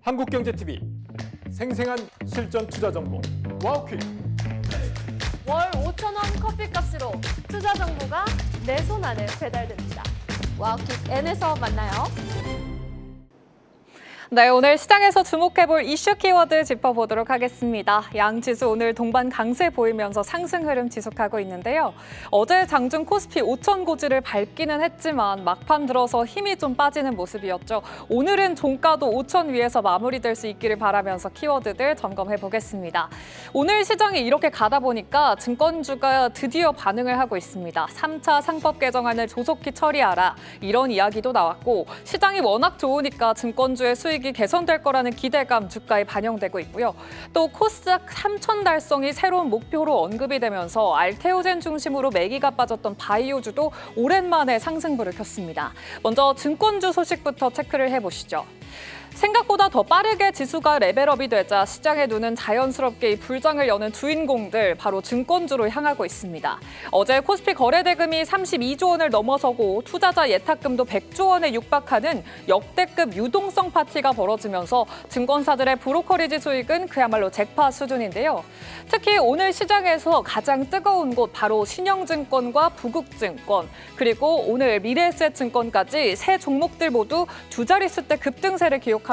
한국경제TV 생생한 실전 투자 정보 와우퀵. 월 5,000원 커피값으로 투자 정보가 내 손 안에 배달됩니다. 와우킥 N에서 만나요. 네, 오늘 시장에서 주목해볼 이슈 키워드 짚어보도록 하겠습니다. 양지수 오늘 동반 강세 보이면서 상승 흐름 지속하고 있는데요. 어제 장중 코스피 5천 고지를 밟기는 했지만 막판 들어서 힘이 좀 빠지는 모습이었죠. 오늘은 종가도 5천 위에서 마무리될 수 있기를 바라면서 키워드들 점검해 보겠습니다. 오늘 시장이 이렇게 가다 보니까 증권주가 드디어 반응을 하고 있습니다. 3차 상법 개정안을 조속히 처리하라 이런 이야기도 나왔고 시장이 워낙 좋으니까 증권주의 수익이 개선될 거라는 기대감 주가에 반영되고 있고요. 또 코스닥 3천 달성이 새로운 목표로 언급이 되면서 알테오젠 중심으로 매기가 빠졌던 바이오주도 오랜만에 상승불을 켰습니다. 먼저 증권주 소식부터 체크를 해보시죠. 생각보다 더 빠르게 지수가 레벨업이 되자 시장의 눈은 자연스럽게 이 불장을 여는 주인공들 바로 증권주로 향하고 있습니다. 어제 코스피 거래대금이 32조 원을 넘어서고 투자자 예탁금도 100조 원에 육박하는 역대급 유동성 파티가 벌어지면서 증권사들의 브로커리지 수익은 그야말로 잭팟 수준인데요. 특히 오늘 시장에서 가장 뜨거운 곳 바로 신영증권과 부국증권 그리고 오늘 미래에셋증권까지 세 종목들 모두 두 자릿수대 급등세를 기록하면서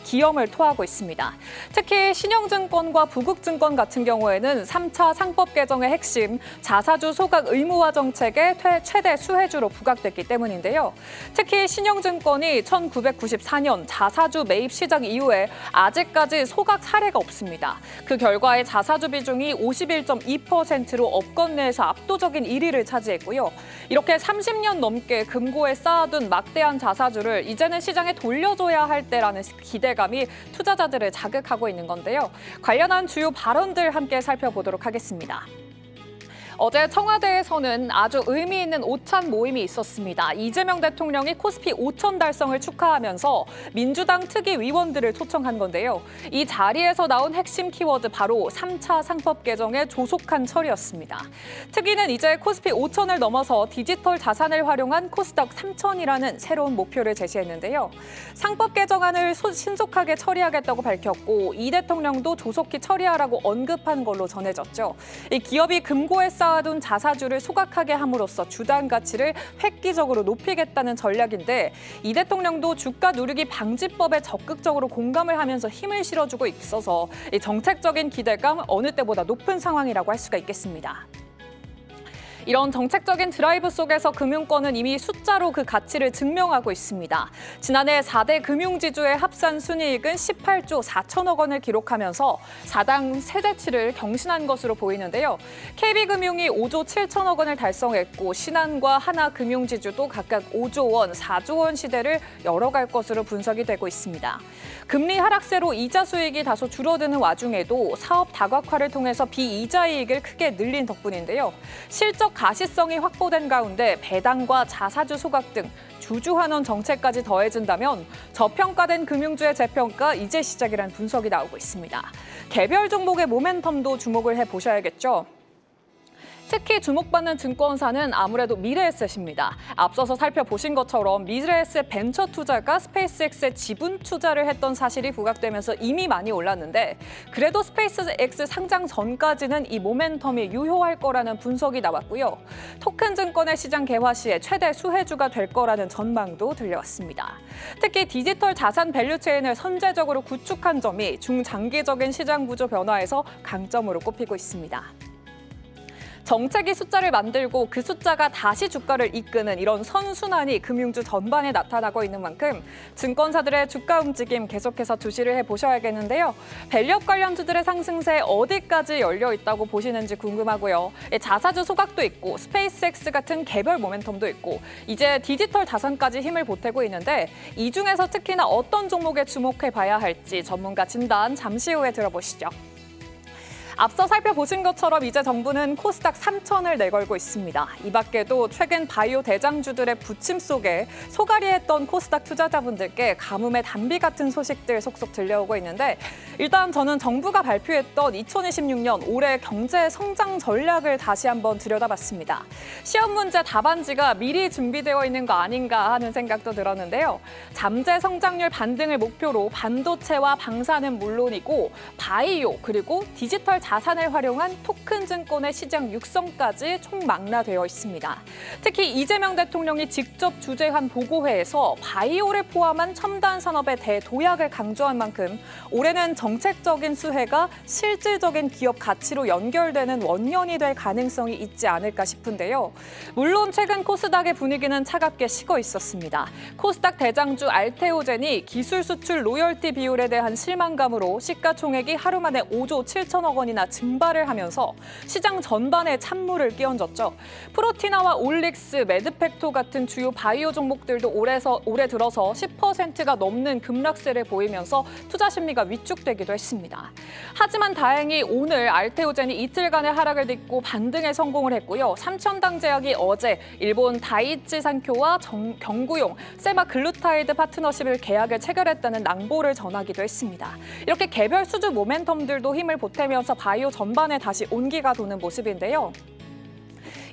기염을 토하고 있습니다. 특히 신영증권과 부국증권 같은 경우에는 3차 상법 개정의 핵심 자사주 소각 의무화 정책의 최대 수혜주로 부각됐기 때문인데요. 특히 신영증권이 1994년 자사주 매입 시작 이후에 아직까지 소각 사례가 없습니다. 그 결과에 자사주 비중이 51.2%로 업권 내에서 압도적인 1위를 차지했고요. 이렇게 30년 넘게 금고에 쌓아둔 막대한 자사주를 이제는 시장에 돌려줘야 할 때라는 기대감이 투자자들을 자극하고 있는 건데요. 관련한 주요 발언들 함께 살펴보도록 하겠습니다. 어제 청와대에서는 아주 의미 있는 오찬 모임이 있었습니다. 이재명 대통령이 코스피 5천 달성을 축하하면서 민주당 특위 위원들을 초청한 건데요. 이 자리에서 나온 핵심 키워드 바로 3차 상법 개정의 조속한 처리였습니다. 특위는 이제 코스피 5천을 넘어서 디지털 자산을 활용한 코스닥 3천이라는 새로운 목표를 제시했는데요. 상법 개정안을 신속하게 처리하겠다고 밝혔고 이 대통령도 조속히 처리하라고 언급한 걸로 전해졌죠. 이 기업이 금고에 쌓아둔 자사주를 소각하게 함으로써 주당 가치를 획기적으로 높이겠다는 전략인데 이 대통령도 주가 누르기 방지법에 적극적으로 공감을 하면서 힘을 실어주고 있어서 이 정책적인 기대감 어느 때보다 높은 상황이라고 할 수가 있겠습니다. 이런 정책적인 드라이브 속에서 금융권은 이미 숫자로 그 가치를 증명하고 있습니다. 지난해 4대 금융지주의 합산 순이익은 18조 4천억 원을 기록하면서 4당 세대치를 경신한 것으로 보이는데요. KB금융이 5조 7천억 원을 달성했고 신한과 하나금융지주도 각각 5조 원, 4조 원 시대를 열어갈 것으로 분석이 되고 있습니다. 금리 하락세로 이자 수익이 다소 줄어드는 와중에도 사업 다각화를 통해서 비이자 이익을 크게 늘린 덕분인데요. 실적 가시성이 확보된 가운데 배당과 자사주 소각 등 주주환원 정책까지 더해진다면 저평가된 금융주의 재평가 이제 시작이라는 분석이 나오고 있습니다. 개별 종목의 모멘텀도 주목을 해보셔야겠죠. 특히 주목받는 증권사는 아무래도 미래에셋입니다. 앞서서 살펴보신 것처럼 미래에셋 벤처 투자가 스페이스X에 지분 투자를 했던 사실이 부각되면서 이미 많이 올랐는데 그래도 스페이스X 상장 전까지는 이 모멘텀이 유효할 거라는 분석이 나왔고요. 토큰 증권의 시장 개화 시에 최대 수혜주가 될 거라는 전망도 들려왔습니다. 특히 디지털 자산 밸류체인을 선제적으로 구축한 점이 중장기적인 시장 구조 변화에서 강점으로 꼽히고 있습니다. 정책이 숫자를 만들고 그 숫자가 다시 주가를 이끄는 이런 선순환이 금융주 전반에 나타나고 있는 만큼 증권사들의 주가 움직임 계속해서 주시를 해보셔야겠는데요. 밸류업 관련주들의 상승세 어디까지 열려 있다고 보시는지 궁금하고요. 자사주 소각도 있고 스페이스X 같은 개별 모멘텀도 있고 이제 디지털 자산까지 힘을 보태고 있는데 이 중에서 특히나 어떤 종목에 주목해봐야 할지 전문가 진단 잠시 후에 들어보시죠. 앞서 살펴보신 것처럼 이제 정부는 코스닥 3천을 내걸고 있습니다. 이 밖에도 최근 바이오 대장주들의 부침 속에 소갈이했던 코스닥 투자자분들께 가뭄의 단비 같은 소식들 속속 들려오고 있는데 일단 저는 정부가 발표했던 2026년 올해 경제 성장 전략을 다시 한번 들여다봤습니다. 시험 문제 답안지가 미리 준비되어 있는 거 아닌가 하는 생각도 들었는데요. 잠재 성장률 반등을 목표로 반도체와 방사는 물론이고 바이오 그리고 디지털 자산을 활용한 토큰 증권의 시장 육성까지 총망라되어 있습니다. 특히 이재명 대통령이 직접 주재한 보고회에서 바이오를 포함한 첨단 산업의 대도약을 강조한 만큼 올해는 정책적인 수혜가 실질적인 기업 가치로 연결되는 원년이 될 가능성이 있지 않을까 싶은데요. 물론 최근 코스닥의 분위기는 차갑게 식어 있었습니다. 코스닥 대장주 알테오젠이 기술 수출 로열티 비율에 대한 실망감으로 시가총액이 하루 만에 5조 7천억 원이나 증발을 하면서 시장 전반에 찬물을 끼얹었죠. 프로티나와 올릭스, 매드팩토 같은 주요 바이오 종목들도 올해 들어서 10%가 넘는 급락세를 보이면서 투자 심리가 위축되기도 했습니다. 하지만 다행히 오늘 알테오젠이 이틀간의 하락을 딛고 반등에 성공을 했고요. 삼천당제약이 어제 일본 다이치 산쿄와 경구용 세마글루타이드 파트너십을 계약을 체결했다는 낭보를 전하기도 했습니다. 이렇게 개별 수주 모멘텀들도 힘을 보태면서 바이오 전반에 다시 온기가 도는 모습인데요.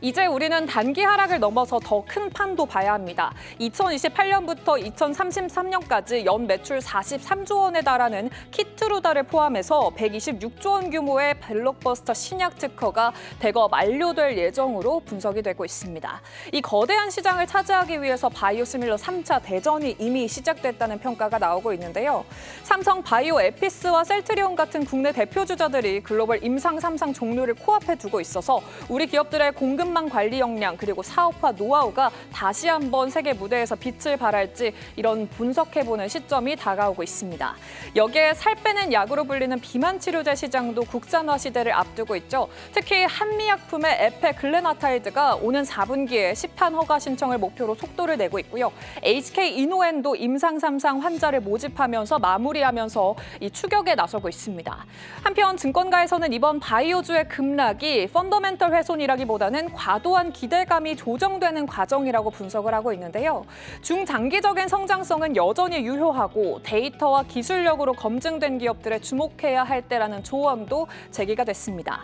이제 우리는 단기 하락을 넘어서 더 큰 판도 봐야 합니다. 2028년부터 2033년까지 연 매출 43조 원에 달하는 키트루다를 포함해서 126조 원 규모의 블록버스터 신약 특허가 대거 만료될 예정으로 분석이 되고 있습니다. 이 거대한 시장을 차지하기 위해서 바이오시밀러 3차 대전이 이미 시작됐다는 평가가 나오고 있는데요. 삼성 바이오 에피스와 셀트리온 같은 국내 대표 주자들이 글로벌 임상 3상 종류를 코앞에 두고 있어서 우리 기업들의 공급망 관리 역량 그리고 사업화 노하우가 다시 한번 세계 무대에서 빛을 발할지 이런 분석해보는 시점이 다가오고 있습니다. 여기에 살 빼는 약으로 불리는 비만 치료제 시장도 국산화 시대를 앞두고 있죠. 특히 한미약품의 에페글레나타이드가 오는 4분기에 시판 허가 신청을 목표로 속도를 내고 있고요. HK 이노엔도 임상 3상 환자를 모집하면서 마무리하면서 이 추격에 나서고 있습니다. 한편 증권가에서는 이번 바이오주의 급락이 펀더멘털 훼손이라기보다는 과도한 기대감이 조정되는 과정이라고 분석을 하고 있는데요. 중장기적인 성장성은 여전히 유효하고 데이터와 기술력으로 검증된 기업들에 주목해야 할 때라는 조언도 제기가 됐습니다.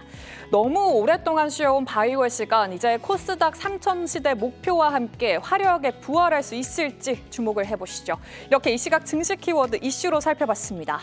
너무 오랫동안 쉬어온 바이오의 시간, 이제 코스닥 3천 시대 목표와 함께 화려하게 부활할 수 있을지 주목을 해보시죠. 이렇게 이 시각 증시 키워드 이슈로 살펴봤습니다.